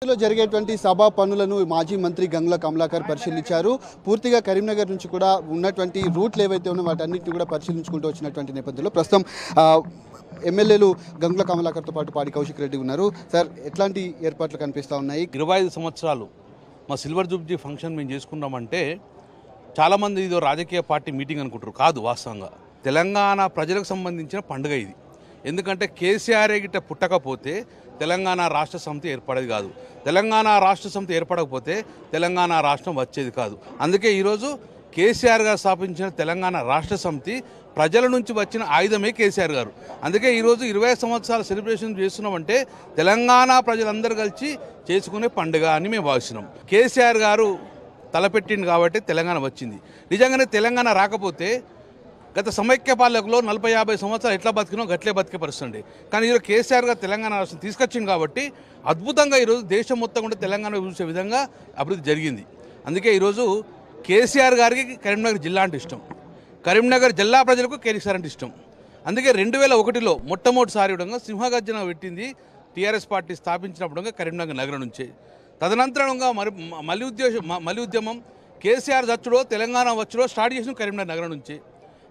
లో జరిగేటువంటి సభా పనులను మాజీ మంత్రి గంగుల కమలాకర్ పరిశీలించారు. పూర్తిగా కరీంనగర్ నుంచి కూడా ఉన్నటువంటి రూట్లు ఏవైతే ఉన్నాయో వాటన్నిటిని కూడా పరిశీలించుకుంటూ వచ్చినటువంటి నేపథ్యంలో ప్రస్తుతం ఎమ్మెల్యేలు గంగుల కమలాకర్తో పాటు పాడి కౌశిక్ రెడ్డి ఉన్నారు. సార్, ఎట్లాంటి ఏర్పాట్లు కనిపిస్తూ ఉన్నాయి? 25 సంవత్సరాలు మా సిల్వర్ జూబ్లీ ఫంక్షన్ మేము చేసుకున్నామంటే చాలామంది ఇదో రాజకీయ పార్టీ మీటింగ్ అనుకుంటారు. కాదు, వాస్తవంగా తెలంగాణ ప్రజలకు సంబంధించిన పండుగ ఇది. ఎందుకంటే కేసీఆర్ గిట్ట పుట్టకపోతే తెలంగాణ రాష్ట్ర సమితి ఏర్పడేది కాదు. తెలంగాణ రాష్ట్ర సమితి ఏర్పడకపోతే తెలంగాణ రాష్ట్రం వచ్చేది కాదు. అందుకే ఈరోజు కేసీఆర్ గారు స్థాపించిన తెలంగాణ రాష్ట్ర సమితి ప్రజల నుంచి వచ్చిన ఆయుధమే కేసీఆర్ గారు. అందుకే ఈరోజు 20 సంవత్సరాల సెలబ్రేషన్ చేస్తున్నామంటే తెలంగాణ ప్రజలందరూ కలిసి చేసుకునే పండుగ అని మేము భావిస్తున్నాం. కేసీఆర్ గారు తలపెట్టింది కాబట్టి తెలంగాణ వచ్చింది. నిజంగానే తెలంగాణ రాకపోతే గత సమైక్య పాలకులో 40-50 సంవత్సరాలు ఎట్లా బతికినో గట్లే బతికే పరిస్థితి. కానీ ఈరోజు కేసీఆర్ గారు తెలంగాణ రాష్ట్రం తీసుకొచ్చింది కాబట్టి అద్భుతంగా ఈరోజు దేశం మొత్తం కూడా తెలంగాణ చూసే విధంగా అభివృద్ధి జరిగింది. అందుకే ఈరోజు కేసీఆర్ గారికి కరీంనగర్ జిల్లా అంటే ఇష్టం, కరీంనగర్ జిల్లా ప్రజలకు కేసీఆర్ అంటే ఇష్టం. అందుకే 2001లో మొట్టమొదటిసారి విధంగా సింహగర్జన పెట్టింది టీఆర్ఎస్ పార్టీ స్థాపించినప్పుడు కరీంనగర్ నగరం నుంచే. తదనంతరంగా మళ్ళీ ఉద్యమం కేసీఆర్ వచ్చుడో తెలంగాణ వచ్చుడో స్టార్ట్ చేసిన కరీంనగర్ నగరం నుంచి.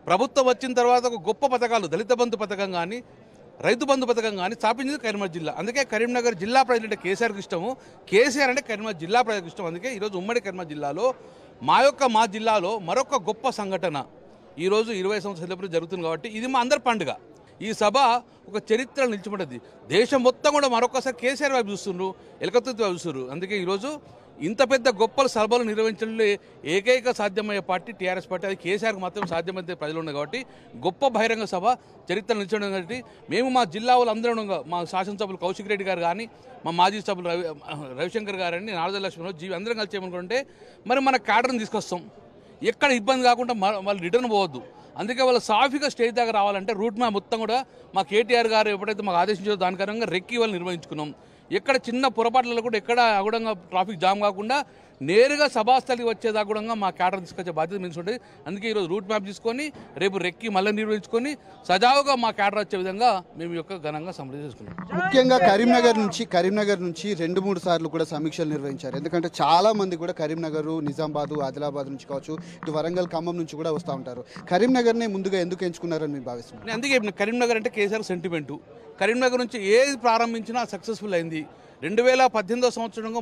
ప్రభుత్వం వచ్చిన తర్వాత ఒక గొప్ప పథకాలు దళిత బంధు పథకం కానీ రైతు బంధు పథకం కానీ స్థాపించింది కరీంనగర్ జిల్లా. అందుకే కరీంనగర్ జిల్లా ప్రజలంటే కేసీఆర్కి ఇష్టము, కేసీఆర్ అంటే కరీంనగర్ జిల్లా ప్రజలకు ఇష్టం. అందుకే ఈరోజు ఉమ్మడి కరీంనగర్ జిల్లాలో మా జిల్లాలో మరొక గొప్ప సంఘటన ఈరోజు 20 సంవత్సరాల సెలబ్రేషన్ జరుగుతుంది కాబట్టి ఇది మా అందరి పండుగ. ఈ సభ ఒక చరిత్ర నిలిచిపడ్డది. దేశం మొత్తం కూడా మరొకసారి కేసీఆర్ వైపు చూస్తున్నారు, ఎలకత్తి వైపు చూస్తున్నారు. అందుకే ఈరోజు ఇంత పెద్ద గొప్ప సభలు నిర్వహించడంలో ఏకైక సాధ్యమయ్యే పార్టీ టీఆర్ఎస్ పార్టీ. అది కేసీఆర్కి మాత్రం సాధ్యమైతే ప్రజలు ఉన్నాయి కాబట్టి గొప్ప బహిరంగ సభ చరిత్ర నిలిచడం కాబట్టి మేము మా జిల్లా వాళ్ళందరూ మా శాసనసభ్యులు కౌశిక్ రెడ్డి గారు కానీ మా మాజీ సభ్యులు రవిశంకర్ గారని నారద లక్ష్మణ్ జీవి అందరం కలిసి ఏమనుకుంటే మరి మన క్యాడర్ని తీసుకొస్తాం, ఎక్కడ ఇబ్బంది కాకుండా వాళ్ళు రిటర్న్ పోవద్దు. అందుకే వాళ్ళ సాఫీగా స్టేజ్ దాకా రావాలంటే రూట్ మ్యాప్ మొత్తం కూడా మా కేటీఆర్ గారు ఎప్పుడైతే మాకు ఆదేశించారో దానికరంగా రెక్కి వాళ్ళు నిర్వహించుకున్నాం. ఎక్కడ చిన్న పొరపాట్లలో కూడా ఎక్కడ అగుడంగా ట్రాఫిక్ జామ్ కాకుండా నేరుగా సభాస్థలికి వచ్చేదాకా కూడా మా క్యాడర్ తీసుకొచ్చే బాధ్యత మీద ఉంటుంది. అందుకే ఈరోజు రూట్ మ్యాప్ తీసుకొని రేపు రెక్కి మళ్ళీ నిర్వహించుకొని సజావుగా మా క్యాడర్ వచ్చే విధంగా మేము యొక్క ఘనంగా సంప్రదించి చేసుకున్నాం. ముఖ్యంగా కరీంనగర్ నుంచి 2-3 సార్లు కూడా సమీక్షలు నిర్వహించారు. ఎందుకంటే చాలా మంది కూడా కరీంనగర్, నిజామాబాద్, ఆదిలాబాద్ నుంచి కావచ్చు, ఇటు వరంగల్, ఖమ్మం నుంచి కూడా వస్తూ ఉంటారు. కరీంనగర్నే ముందుగా ఎందుకు ఎంచుకున్నారని మీరు భావిస్తున్నారు? అందుకే కరీంనగర్ అంటే కేసీఆర్ సెంటిమెంటు. కరీంనగర్ నుంచి ఏది ప్రారంభించినా సక్సెస్ఫుల్ అయింది. 2018 సంవత్సరంలో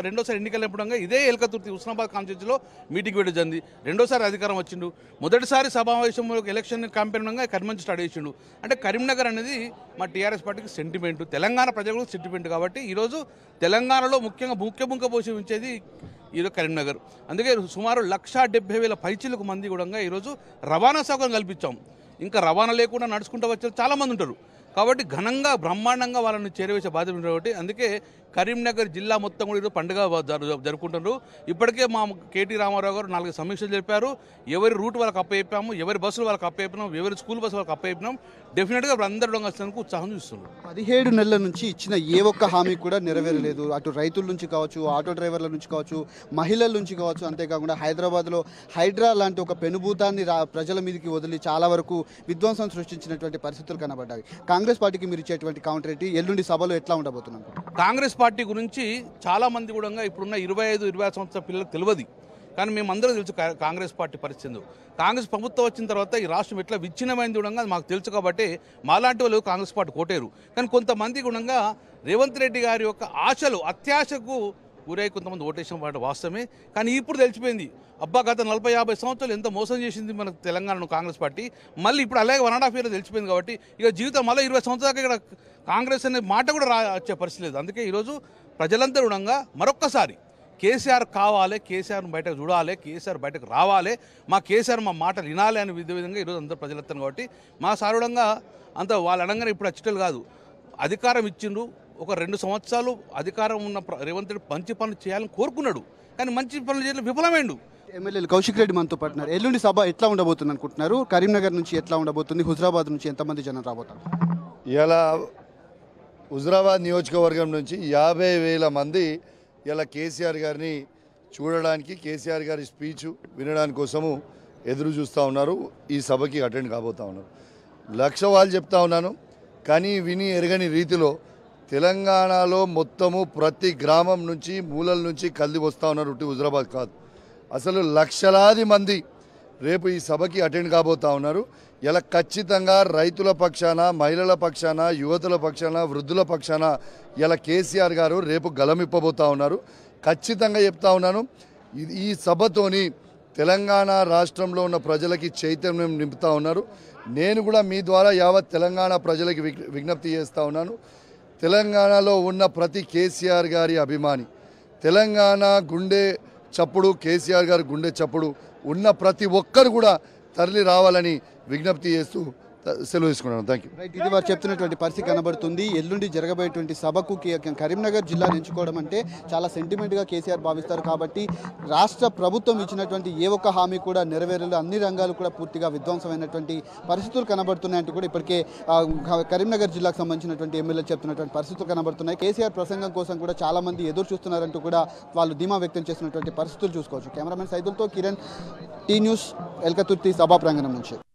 రెండోసారి ఎన్నికలప్పుడు ఇదే ఎల్కతుర్తి హుస్నాబాద్ కాన్స్టిట్యూన్సీలో మీటింగ్ పెట్టడం జరిగింది. రెండోసారి అధికారం వచ్చిండు. మొదటిసారి సమావేశంలో ఎలక్షన్ క్యాంపెయిన్ కరీంనగర్ స్టార్ట్ చేసిండు. అంటే కరీంనగర్ అనేది మా టీఆర్ఎస్ పార్టీకి సెంటిమెంట్, తెలంగాణ ప్రజలకు సెంటిమెంట్. కాబట్టి ఈరోజు తెలంగాణలో ముఖ్య పోషించేది ఈరోజు కరీంనగర్. అందుకే సుమారు 170,000 పైచిలకు మంది కూడా ఈరోజు రవాణా సౌకర్యం కల్పించాం. ఇంకా రవాణా లేకుండా నడుచుకుంటూ వచ్చే చాలామంది ఉంటారు కాబట్టి ఘనంగా బ్రహ్మాండంగా వాళ్ళని చేరవేసే బాధ్యత ఉంటుంది. కాబట్టి అందుకే కరీంనగర్ జిల్లా మొత్తం కూడా ఈరోజు పండుగ జరుపుకుంటున్నారు. ఇప్పటికే మా కేటీ రామారావు గారు 4 సమీక్షలు చెప్పారు. ఎవరి రూట్ వాళ్ళకి అప్పచెప్పాము, ఎవరి బస్సులు వాళ్ళకి అప్పచెప్పినాం, ఎవరి స్కూల్ బస్సు వాళ్ళకి అప్పచెప్పినాం. డెఫినెట్గా అందరూ వచ్చేందుకు ఉత్సాహం చూస్తున్నారు. 17 నెలల నుంచి ఇచ్చిన ఏ ఒక్క హామీ కూడా నెరవేరలేదు. అటు రైతుల నుంచి కావచ్చు, ఆటో డ్రైవర్ల నుంచి కావచ్చు, మహిళల నుంచి కావచ్చు. అంతేకాకుండా హైదరాబాద్లో హైడ్రా లాంటి ఒక పెనుభూతాన్ని ప్రజల మీదకి వదిలి చాలా వరకు విధ్వంసం సృష్టించినటువంటి పరిస్థితులు కనబడ్డాయి. కాంగ్రెస్ పార్టీకి మీరు ఇచ్చేటువంటి కౌంటర్ ఏంటి? ఎల్లుండి సభలో ఎట్లా ఉండబోతున్నాం? కాంగ్రెస్ పార్టీ గురించి చాలామంది కూడా ఇప్పుడున్న 25-26 సంవత్సరాల పిల్లలకు తెలియదు. కానీ మేమందరూ తెలుసు కాంగ్రెస్ పార్టీ పరిస్థితి. కాంగ్రెస్ ప్రభుత్వం వచ్చిన తర్వాత ఈ రాష్ట్రం ఎట్లా విచ్ఛిన్నమైంది కూడా మాకు తెలుసు. కాబట్టి మాలాంటి వాళ్ళు కాంగ్రెస్ పార్టీ కోటేరు. కానీ కొంతమంది కూడా రేవంత్ రెడ్డి గారి యొక్క అత్యాశకు గురై కొంతమంది ఓటేసిన వాటి వాస్తవమే. కానీ ఇప్పుడు తెలిసిపోయింది, అబ్బా గత 40-50 సంవత్సరాలు ఎంత మోసం చేసింది మన తెలంగాణను కాంగ్రెస్ పార్టీ. మళ్ళీ ఇప్పుడు అలాగే 1.5 ఇయర్ తెలిసిపోయింది. కాబట్టి ఇక జీవితం మళ్ళీ 20 సంవత్సరాలకి ఇక్కడ కాంగ్రెస్ అనే మాట కూడా వచ్చే పరిస్థితి లేదు. అందుకే ఈరోజు ప్రజలందరూ కూడా మరొక్కసారి కేసీఆర్ కావాలి, కేసీఆర్ను బయటకు చూడాలి, కేసీఆర్ బయటకు రావాలి, మా కేసీఆర్ మా మాటలు వినాలి అనే విధంగా ఈరోజు అందరూ ప్రజలెత్తారు. కాబట్టి మా సారుడంగా అంత వాళ్ళు అనగానే ఇప్పుడు అచ్చటలు కాదు, అధికారం ఇచ్చిండ్రు. ఒక 2 సంవత్సరాలు అధికారం ఉన్న రేవంత్ రెడ్డి మంచి పనులు చేయాలని కోరుకున్నాడు. కానీ మంచి పనులు చేయడం విఫలమైండు. ఎమ్మెల్యేలు కౌశిక్ రెడ్డి మనతో పాటున్నారు. ఎల్లుండి సభ ఎట్లా ఉండబోతుంది అనుకుంటున్నారు? కరీంనగర్ నుంచి ఎట్లా ఉండబోతుంది? హుజరాబాద్ నుంచి ఎంతమంది జనం రాబోతారు? ఇలా హుజరాబాద్ నియోజకవర్గం నుంచి 50,000 మంది ఇలా కేసీఆర్ గారిని చూడడానికి, కేసీఆర్ గారి స్పీచ్ వినడానికి కోసము ఎదురు చూస్తూ ఉన్నారు. ఈ సభకి అటెండ్ కాబోతూ ఉన్నారు. 1,00,000 వాళ్ళు చెప్తా ఉన్నాను. కానీ విని ఎరగని రీతిలో తెలంగాణలో మొత్తము ప్రతి గ్రామం నుంచి మూలల నుంచి కదిలి వస్తూ ఉన్నారు. ఉట్టి హుజరాబాద్ కాదు, అసలు లక్షలాది మంది రేపు ఈ సభకి అటెండ్ కాబోతా ఉన్నారు. ఇలా ఖచ్చితంగా రైతుల పక్షాన, మహిళల పక్షాన, యువతుల పక్షాన, వృద్ధుల పక్షాన ఇలా కేసీఆర్ గారు రేపు గలమిప్పబోతా ఉన్నారు. ఖచ్చితంగా చెప్తా ఉన్నాను, ఈ సభతోని తెలంగాణ రాష్ట్రంలో ఉన్న ప్రజలకి చైతన్యం నింపుతా ఉన్నారు. నేను కూడా మీ ద్వారా యావత్ తెలంగాణ ప్రజలకి విజ్ఞప్తి చేస్తూ ఉన్నాను. తెలంగాణలో ఉన్న ప్రతి కేసీఆర్ గారి అభిమాని, తెలంగాణ గుండె చప్పుడు, కేసీఆర్ గారి గుండె చప్పుడు ఉన్న ప్రతి ఒక్కరు కూడా తరలి రావాలని విజ్ఞప్తి చేస్తూ సెలవు తీసుకున్నాను. Thank you. రైట్, ఇది వారు చెప్తున్నటువంటి పరిస్థితి కనబడుతుంది. ఎల్లుండి జరగబోయేటువంటి సభకు కరీంనగర్ జిల్లాను ఎంచుకోవడం అంటే చాలా సెంటిమెంట్గా కేసీఆర్ భావిస్తారు. కాబట్టి రాష్ట్ర ప్రభుత్వం ఇచ్చినటువంటి ఏ ఒక్క హామీ కూడా నెరవేరలేదు. అన్ని రంగాలు కూడా పూర్తిగా విధ్వంసమైనటువంటి పరిస్థితులు కనబడుతున్నాయంటూ కూడా ఇప్పటికే కరీంనగర్ జిల్లాకు సంబంధించినటువంటి ఎమ్మెల్యేలు చెప్తున్నటువంటి పరిస్థితులు కనబడుతున్నాయి. కేసీఆర్ ప్రసంగం కోసం కూడా చాలా మంది ఎదురు చూస్తున్నారంటూ కూడా వాళ్ళు ధీమా వ్యక్తం చేస్తున్నటువంటి పరిస్థితులు చూసుకోవచ్చు. కెమెరామెన్ సైదులతో కిరణ్, టీ న్యూస్, ఎల్కతుర్తి సభా ప్రాంగణం నుంచి.